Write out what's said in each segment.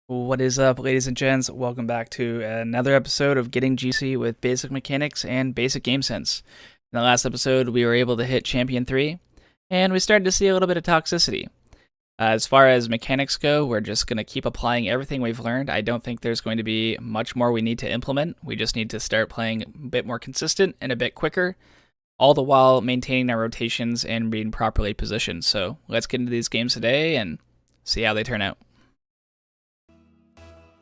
What is up, ladies and gents? Welcome back to another episode of Getting GC with basic mechanics and basic game sense. In the last episode, we were able to hit Champion 3, and we started to see a little bit of toxicity. As far as mechanics go, we're just going to keep applying everything we've learned. I don't think there's going to be much more we need to implement. We just need to start playing a bit more consistent and a bit quicker, all the while maintaining our rotations and being properly positioned. So let's get into these games today and see how they turn out.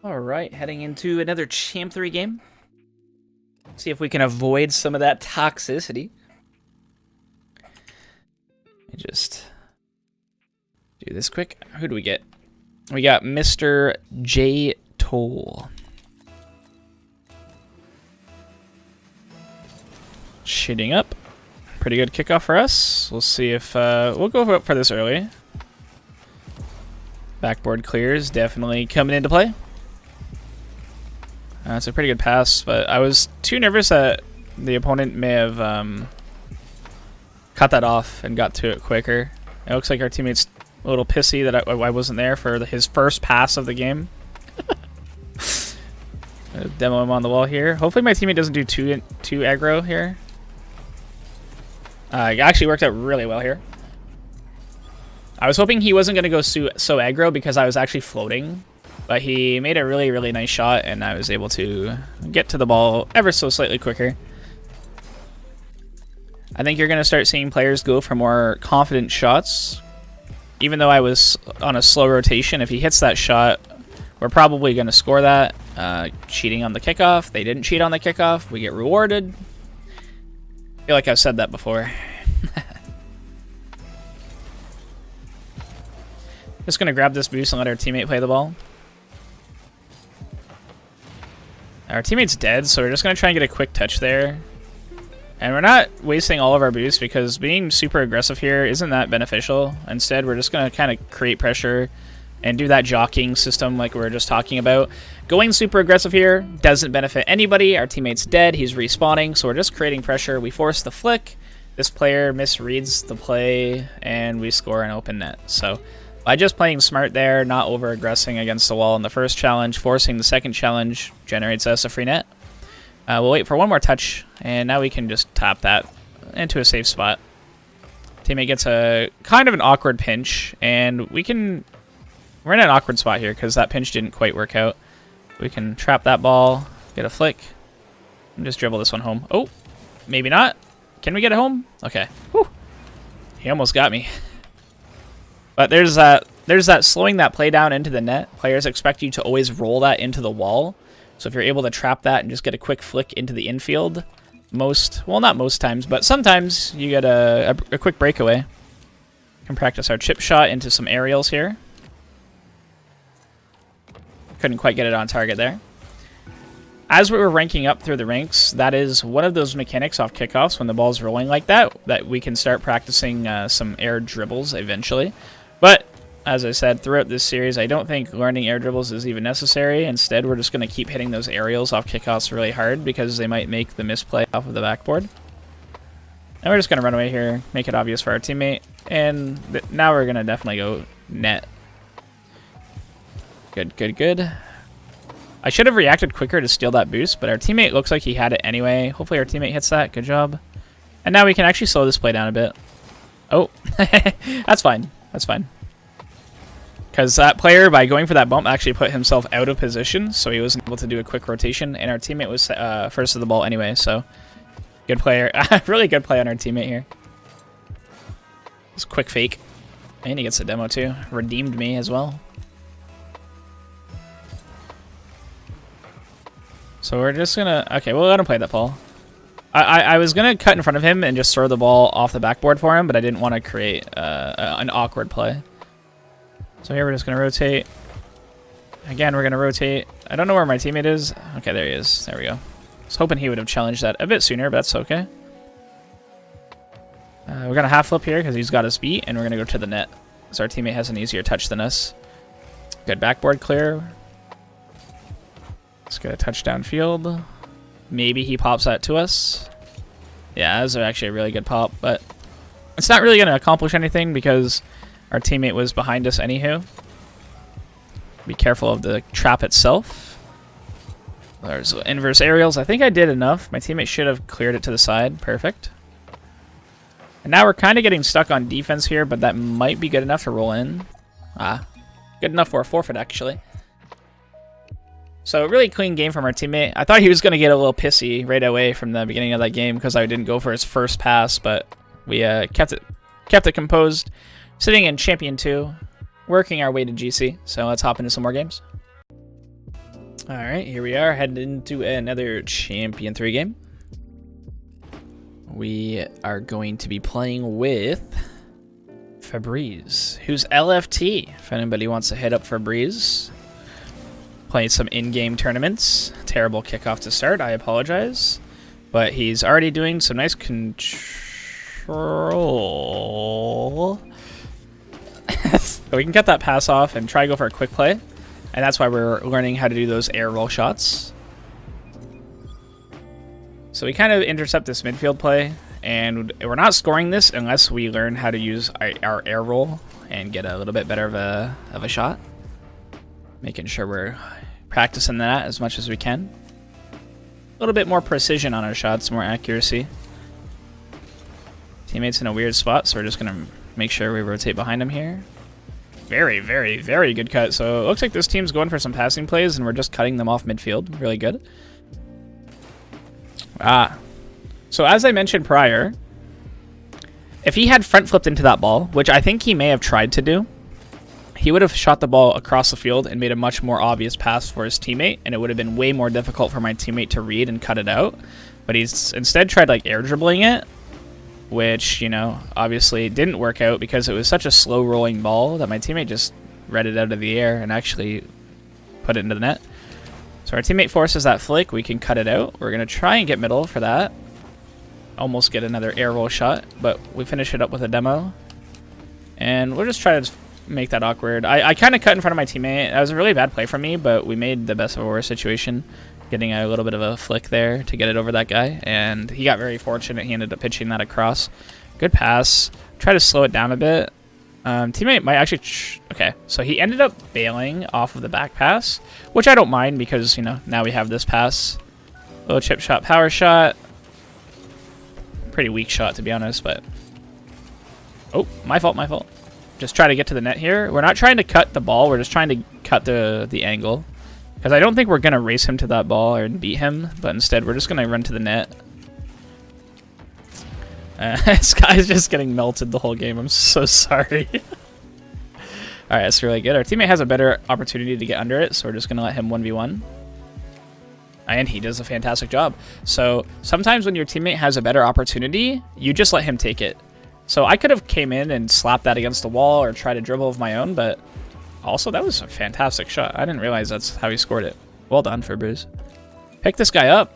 Alright, heading into another Champ 3 game. See if we can avoid some of that toxicity. Let me just do this quick. Who do we get? We got Mr. J. Toll. Shitting up. Pretty good kickoff for us. We'll see if we'll go for this early. Backboard clears definitely coming into play. It's a pretty good pass, but I was too nervous that the opponent may have cut that off and got to it quicker. It looks like our teammate's a little pissy that I wasn't there for his first pass of the game. Demo him on the wall here. Hopefully my teammate doesn't do too aggro here. It actually worked out really well here. I was hoping he wasn't going to go so aggro because I was actually floating. But he made a really, really nice shot, and I was able to get to the ball ever so slightly quicker. I think you're going to start seeing players go for more confident shots. Even though I was on a slow rotation, if he hits that shot, we're probably going to score that. Cheating on the kickoff. They didn't cheat on the kickoff. We get rewarded. I feel like I've said that before. Just going to grab this boost and let our teammate play the ball. Our teammate's dead, so we're just going to try and get a quick touch there. And we're not wasting all of our boosts because being super aggressive here isn't that beneficial. Instead, we're just going to kind of create pressure and do that jockeying system like we were just talking about. Going super aggressive here doesn't benefit anybody. Our teammate's dead. He's respawning, so we're just creating pressure. We force the flick. This player misreads the play, and we score an open net. So by just playing smart there, not over-aggressing against the wall in the first challenge, forcing the second challenge generates us a free net. We'll wait for one more touch, and now we can just tap that into a safe spot. Teammate gets a kind of an awkward pinch, and we're in an awkward spot here because that pinch didn't quite work out. We can trap that ball, get a flick, and just dribble this one home. Oh, maybe not. Can we get it home? Okay. Whew. He almost got me. But there's that slowing that play down into the net. Players expect you to always roll that into the wall. So if you're able to trap that and just get a quick flick into the infield, well, not most times, but sometimes you get a quick breakaway. Can practice our chip shot into some aerials here. Couldn't quite get it on target there. As we were ranking up through the ranks, that is one of those mechanics off kickoffs when the ball's rolling like that we can start practicing some air dribbles eventually. But, as I said, throughout this series, I don't think learning air dribbles is even necessary. Instead, we're just going to keep hitting those aerials off kickoffs really hard because they might make the misplay off of the backboard. And we're just going to run away here, make it obvious for our teammate, and now we're going to definitely go net. Good, good, good. I should have reacted quicker to steal that boost, but our teammate looks like he had it anyway. Hopefully our teammate hits that. Good job. And now we can actually slow this play down a bit. Oh, that's fine. That's fine. Because that player, by going for that bump, actually put himself out of position, so he wasn't able to do a quick rotation, and our teammate was first to the ball anyway, so good player. Really good play on our teammate here. Just quick fake. And he gets a demo too. Redeemed me as well. So we're just gonna... Okay, we'll let him play that ball. I was gonna cut in front of him and just throw the ball off the backboard for him, but I didn't want to create an awkward play. So here we're just gonna rotate. Again, we're gonna rotate. I don't know where my teammate is. Okay, there he is. There we go. I was hoping he would have challenged that a bit sooner, but that's okay. We're gonna half flip here because he's got his beat, and we're gonna go to the net. So our teammate has an easier touch than us. Good backboard clear. Let's get a touchdown field. Maybe he pops that to us. Yeah, that was actually a really good pop, but it's not really going to accomplish anything because our teammate was behind us anywho. Be careful of the trap itself. There's inverse aerials. I think I did enough. My teammate should have cleared it to the side. Perfect. And now we're kind of getting stuck on defense here, but that might be good enough to roll in. Good enough for a forfeit, actually. So, really clean game from our teammate. I thought he was going to get a little pissy right away from the beginning of that game because I didn't go for his first pass, but we kept it composed. Sitting in Champion 2, working our way to GC. So, let's hop into some more games. Alright, here we are, heading into another Champion 3 game. We are going to be playing with Fabrice, who's LFT, if anybody wants to hit up Fabrice. Playing some in-game tournaments. Terrible kickoff to start, I apologize. But he's already doing some nice control. So we can get that pass off and try to go for a quick play. And that's why we're learning how to do those air roll shots. So we kind of intercept this midfield play. And we're not scoring this unless we learn how to use our air roll and get a little bit better of a shot. Making sure we're practicing that as much as we can. A little bit more precision on our shots, more accuracy. Teammate's in a weird spot, so we're just going to make sure we rotate behind him here. Very, very, very good cut. So it looks like this team's going for some passing plays, and we're just cutting them off midfield. Really good. So as I mentioned prior, if he had front flipped into that ball, which I think he may have tried to do, he would have shot the ball across the field and made a much more obvious pass for his teammate, and it would have been way more difficult for my teammate to read and cut it out. But he's instead tried like air dribbling it, which, you know, obviously didn't work out because it was such a slow rolling ball that my teammate just read it out of the air and actually put it into the net. So our teammate forces that flick, we can cut it out. We're going to try and get middle for that. Almost get another air roll shot, but we finish it up with a demo. And we'll just try to make that awkward. I kind of cut in front of my teammate. That was a really bad play from me, but we made the best of a worst situation, getting a little bit of a flick there to get it over that guy, and he got very fortunate. He ended up pitching that across. Good pass. Try to slow it down a bit. Teammate might actually... okay, so he ended up bailing off of the back pass, which I don't mind because, you know, now we have this pass. Little chip shot, power shot. Pretty weak shot, to be honest, but... oh, my fault, my fault. Just try to get to the net here. We're not trying to cut the ball. We're just trying to cut the angle. Because I don't think we're going to race him to that ball or beat him, but instead we're just going to run to the net. This guy's just getting melted the whole game. I'm so sorry. Alright, that's really good. Our teammate has a better opportunity to get under it, so we're just going to let him 1v1. And he does a fantastic job. So sometimes when your teammate has a better opportunity, you just let him take it. So I could have came in and slapped that against the wall or tried to dribble of my own, but also that was a fantastic shot. I didn't realize that's how he scored it. Well done, Fabrice. Pick this guy up.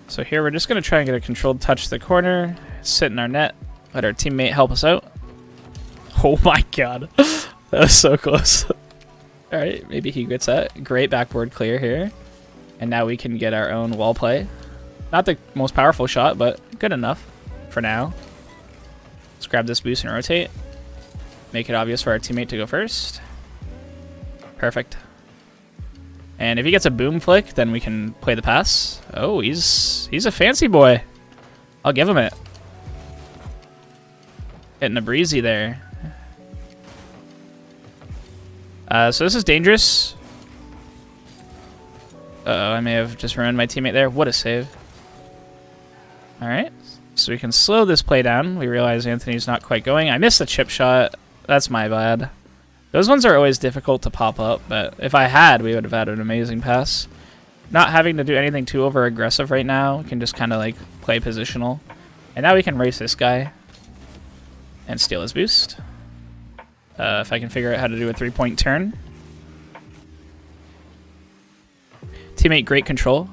So here we're just going to try and get a controlled touch to the corner, sit in our net, let our teammate help us out. Oh my god. That was so close. Alright, maybe he gets that. Great backboard clear here. And now we can get our own wall play. Not the most powerful shot, but good enough for now. Let's grab this boost and rotate. Make it obvious for our teammate to go first. Perfect. And if he gets a boom flick, then we can play the pass. Oh, he's a fancy boy. I'll give him it. Getting a breezy there. So this is dangerous. Uh-oh, I may have just ruined my teammate there. What a save. Alright, so we can slow this play down. We realize Anthony's not quite going. I missed the chip shot. That's my bad. Those ones are always difficult to pop up, but if I had, we would have had an amazing pass. Not having to do anything too over-aggressive right now. We can just kind of like play positional. And now we can race this guy and steal his boost. If I can figure out how to do a three-point turn. Teammate, great control.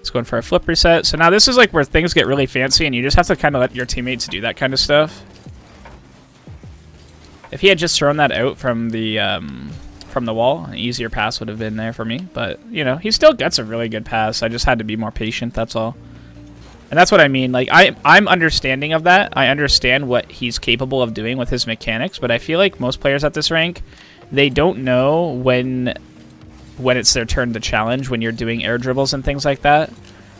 It's going for a flip reset. So now this is like where things get really fancy and you just have to kind of let your teammates do that kind of stuff. If he had just thrown that out from the wall, an easier pass would have been there for me. But, you know, he still gets a really good pass. I just had to be more patient, that's all. And that's what I mean. Like, I'm understanding of that. I understand what he's capable of doing with his mechanics, but I feel like most players at this rank, they don't know when it's their turn to challenge, when you're doing air dribbles and things like that.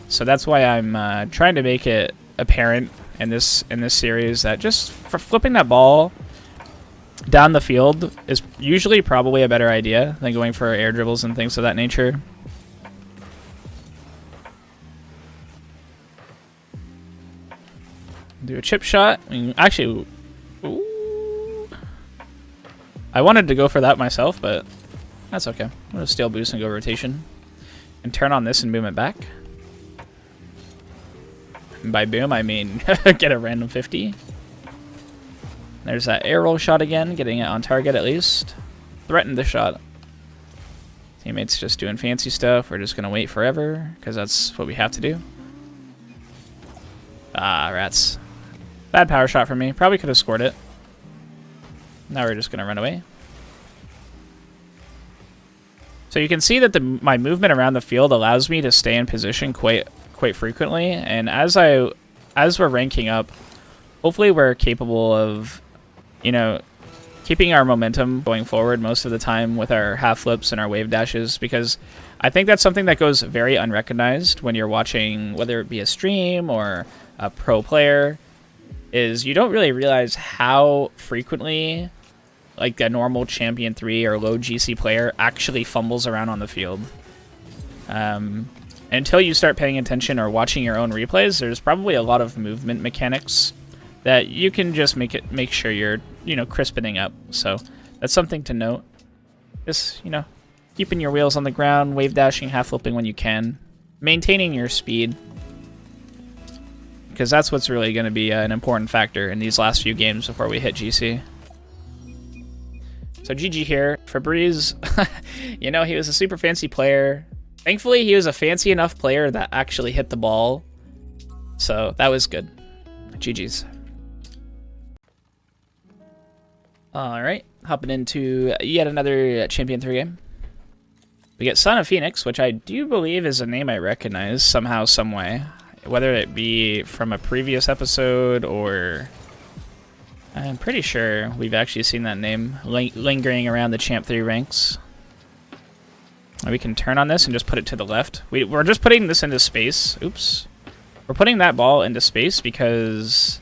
So that's why I'm trying to make it apparent in this series that just for flipping that ball down the field is usually probably a better idea than going for air dribbles and things of that nature. Do a chip shot. I mean, actually, ooh, I wanted to go for that myself, but that's okay. I'm going to steal boost and go rotation. And turn on this and boom it back. And by boom, I mean get a random 50. There's that air roll shot again, getting it on target at least. Threaten the shot. Teammates just doing fancy stuff. We're just going to wait forever, because that's what we have to do. Ah, rats. Bad power shot from me. Probably could have scored it. Now we're just going to run away. So you can see that my movement around the field allows me to stay in position quite frequently. And as we're ranking up, hopefully we're capable of, you know, keeping our momentum going forward most of the time with our half flips and our wave dashes, because I think that's something that goes very unrecognized when you're watching, whether it be a stream or a pro player, is you don't really realize how frequently like a normal Champion 3 or low GC player actually fumbles around on the field. Until you start paying attention or watching your own replays, there's probably a lot of movement mechanics that you can just make sure you're, you know, crispening up. So that's something to note. Just, you know, keeping your wheels on the ground, wave dashing, half flipping when you can, maintaining your speed, because that's what's really going to be an important factor in these last few games before we hit GC. So GG here. Febreze, you know, he was a super fancy player. Thankfully, he was a fancy enough player that actually hit the ball. So that was good. GG's. Alright, hopping into yet another Champion 3 game. We get Son of Phoenix, which I do believe is a name I recognize somehow, some way. Whether it be from a previous episode or... I'm pretty sure we've actually seen that name lingering around the Champ 3 ranks. We can turn on this and just put it to the left. We're just putting this into space. Oops. We're putting that ball into space because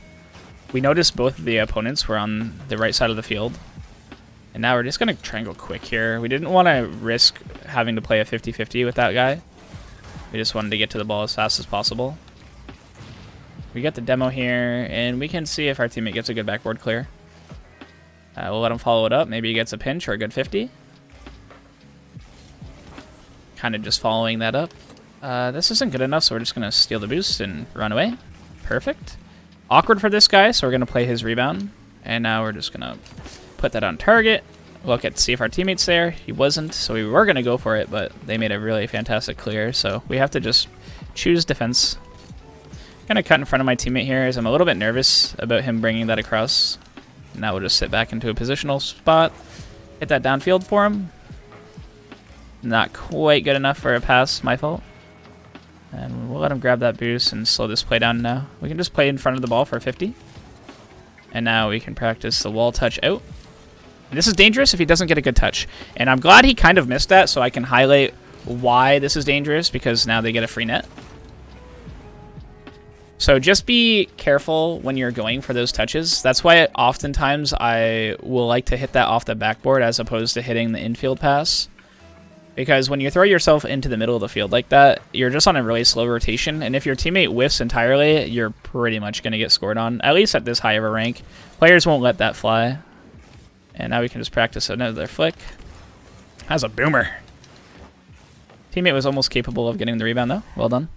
we noticed both of the opponents were on the right side of the field. And now we're just going to try and go quick here. We didn't want to risk having to play a 50-50 with that guy. We just wanted to get to the ball as fast as possible. We got the demo here, and we can see if our teammate gets a good backboard clear. We'll let him follow it up. Maybe he gets a pinch or a good 50. Kind of just following that up. This isn't good enough, so we're just going to steal the boost and run away. Perfect. Awkward for this guy, so we're going to play his rebound. And now we're just going to put that on target. Look at see if our teammate's there. He wasn't, so we were going to go for it, but they made a really fantastic clear. So we have to just choose defense. Kind of cut in front of my teammate here as I'm a little bit nervous about him bringing that across. Now we'll just sit back into a positional spot. Hit that downfield for him. Not quite good enough for a pass, my fault. And we'll let him grab that boost and slow this play down now. We can just play in front of the ball for 50. And now we can practice the wall touch out. And this is dangerous if he doesn't get a good touch. And I'm glad he kind of missed that so I can highlight why this is dangerous, because now they get a free net. So just be careful when you're going for those touches. That's why oftentimes I will like to hit that off the backboard as opposed to hitting the infield pass. Because when you throw yourself into the middle of the field like that, you're just on a really slow rotation. And if your teammate whiffs entirely, you're pretty much going to get scored on, at least at this high of a rank. Players won't let that fly. And now we can just practice another flick. That's a boomer. Teammate was almost capable of getting the rebound, though. Well done.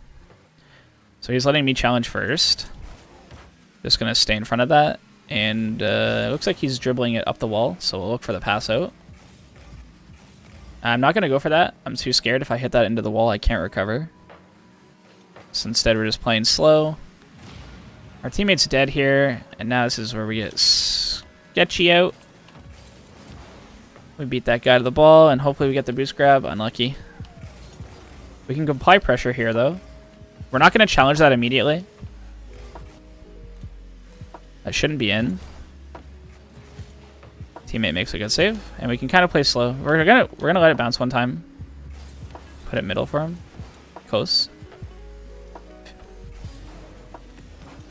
So he's letting me challenge first. Just going to stay in front of that. And it looks like he's dribbling it up the wall, so we'll look for the pass out. I'm not going to go for that. I'm too scared. If I hit that into the wall, I can't recover. So instead, we're just playing slow. Our teammate's dead here, and now this is where we get sketchy out. We beat that guy to the ball, and hopefully we get the boost grab. Unlucky. We can apply pressure here, though. We're not going to challenge that immediately. That shouldn't be in. Teammate makes a good save, and we can kind of play slow. We're gonna let it bounce one time. Put it middle for him. Close.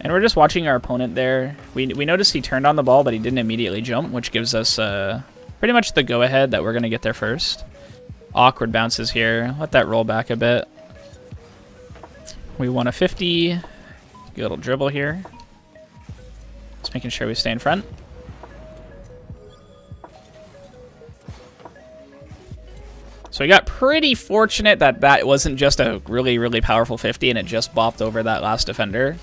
And we're just watching our opponent there. We noticed he turned on the ball, but he didn't immediately jump, which gives us pretty much the go-ahead that we're gonna get there first. Awkward bounces here. Let that roll back a bit. We want a 50. Good little dribble here. Just making sure we stay in front. So we got pretty fortunate that that wasn't just a really, really powerful 50 and it just bopped over that last defender.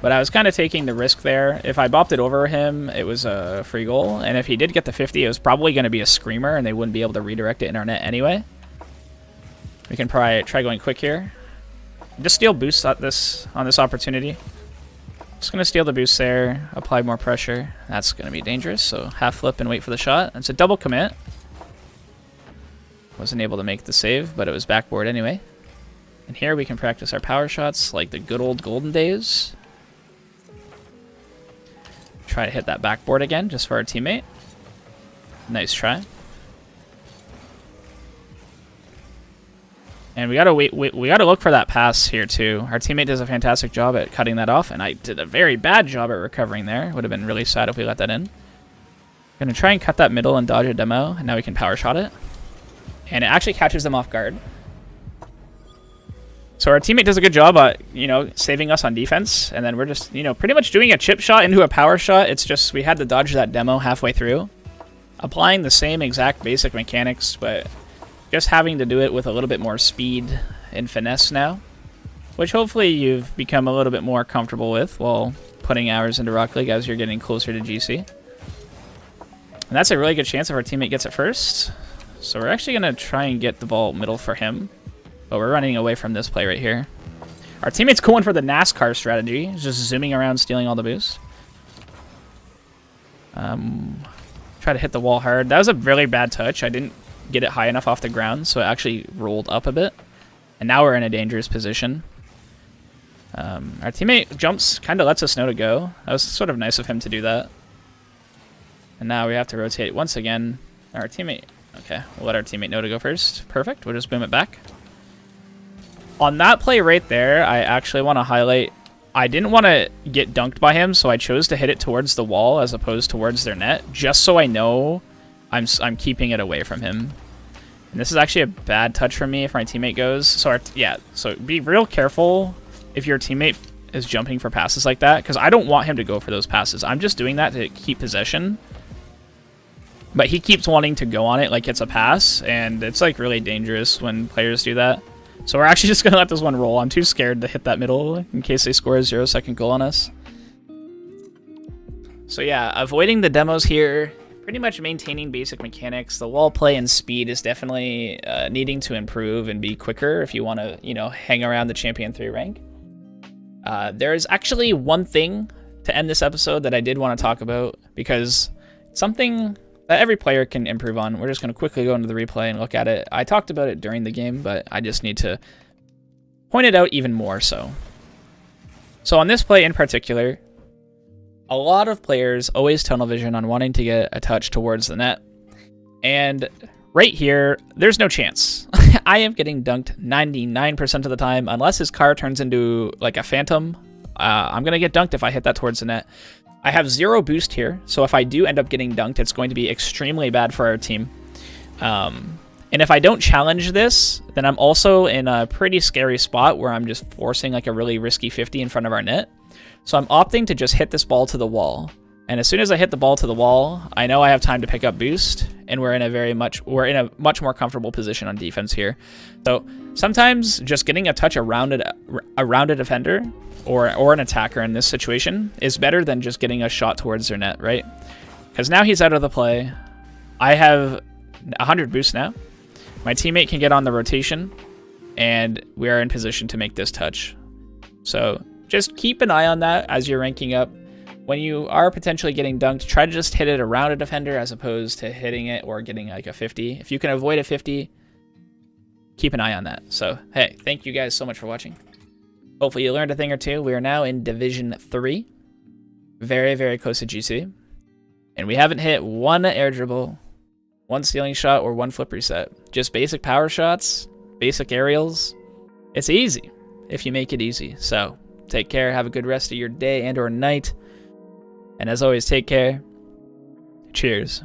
But I was kind of taking the risk there. If I bopped it over him, it was a free goal. And if he did get the 50, it was probably going to be a screamer and they wouldn't be able to redirect it in our net anyway. We can probably try going quick here. Just steal boosts on this opportunity. Just going to steal the boost there, apply more pressure. That's going to be dangerous, so half flip and wait for the shot. It's a double commit. Wasn't able to make the save, but it was backboard anyway. And here we can practice our power shots like the good old golden days. Try to hit that backboard again, just for our teammate. Nice try. And we gotta we gotta look for that pass here too. Our teammate does a fantastic job at cutting that off, and I did a very bad job at recovering there. Would have been really sad if we let that in. Gonna try and cut that middle and dodge a demo, and now we can power shot it. And it actually catches them off guard. So our teammate does a good job at, saving us on defense. And then we're just, pretty much doing a chip shot into a power shot. It's just we had to dodge that demo halfway through. Applying the same exact basic mechanics, but just having to do it with a little bit more speed and finesse now. Which hopefully you've become a little bit more comfortable with while putting hours into Rocket League as you're getting closer to GC. And that's a really good chance if our teammate gets it first. So we're actually going to try and get the ball middle for him. But we're running away from this play right here. Our teammate's going for the NASCAR strategy. He's just zooming around, stealing all the boosts. Try to hit the wall hard. That was a really bad touch. I didn't get it high enough off the ground, so it actually rolled up a bit. And now we're in a dangerous position. Our teammate jumps, kind of lets us know to go. That was sort of nice of him to do that. And now we have to rotate once again. Our teammate... Okay, we'll let our teammate know to go first. Perfect, we'll just boom it back. On that play right there, I actually want to highlight, I didn't want to get dunked by him, so I chose to hit it towards the wall as opposed towards their net, just so I know I'm keeping it away from him. And this is actually a bad touch for me if my teammate goes. So so be real careful if your teammate is jumping for passes like that, because I don't want him to go for those passes. I'm just doing that to keep possession. But he keeps wanting to go on it like it's a pass, and it's like really dangerous when players do that. So we're actually just going to let this one roll. I'm too scared to hit that middle in case they score a 0-second goal on us. So yeah, avoiding the demos here, pretty much maintaining basic mechanics. The wall play and speed is definitely needing to improve and be quicker if you want to, hang around the Champion 3 rank. There's actually one thing to end this episode that I did want to talk about, because something that every player can improve on. We're just going to quickly go into the replay and look at it. I talked about it during the game, but I just need to point it out even more so. So on this play in particular, a lot of players always tunnel vision on wanting to get a touch towards the net. And right here, there's no chance. I am getting dunked 99% of the time. Unless his car turns into like a phantom, I'm going to get dunked if I hit that towards the net. I have 0 boost here, so if I do end up getting dunked, it's going to be extremely bad for our team. And if I don't challenge this, then I'm also in a pretty scary spot where I'm just forcing like a really risky 50 in front of our net. So I'm opting to just hit this ball to the wall. And as soon as I hit the ball to the wall, I know I have time to pick up boost, and we're in a much more comfortable position on defense here. So sometimes just getting a touch around a defender or an attacker in this situation is better than just getting a shot towards their net, right? Because now he's out of the play. I have 100 boost now. My teammate can get on the rotation, and we are in position to make this touch. So just keep an eye on that as you're ranking up. When you are potentially getting dunked, try to just hit it around a defender as opposed to hitting it or getting like a 50. If you can avoid a 50, keep an eye on that. So, hey, thank you guys so much for watching. Hopefully you learned a thing or two. We are now in Division 3. very, very close to GC. And we haven't hit one air dribble, one stealing shot, or one flip reset. Just basic power shots, basic aerials. It's easy if you make it easy. So take care. Have a good rest of your day and or night. And as always, take care. Cheers.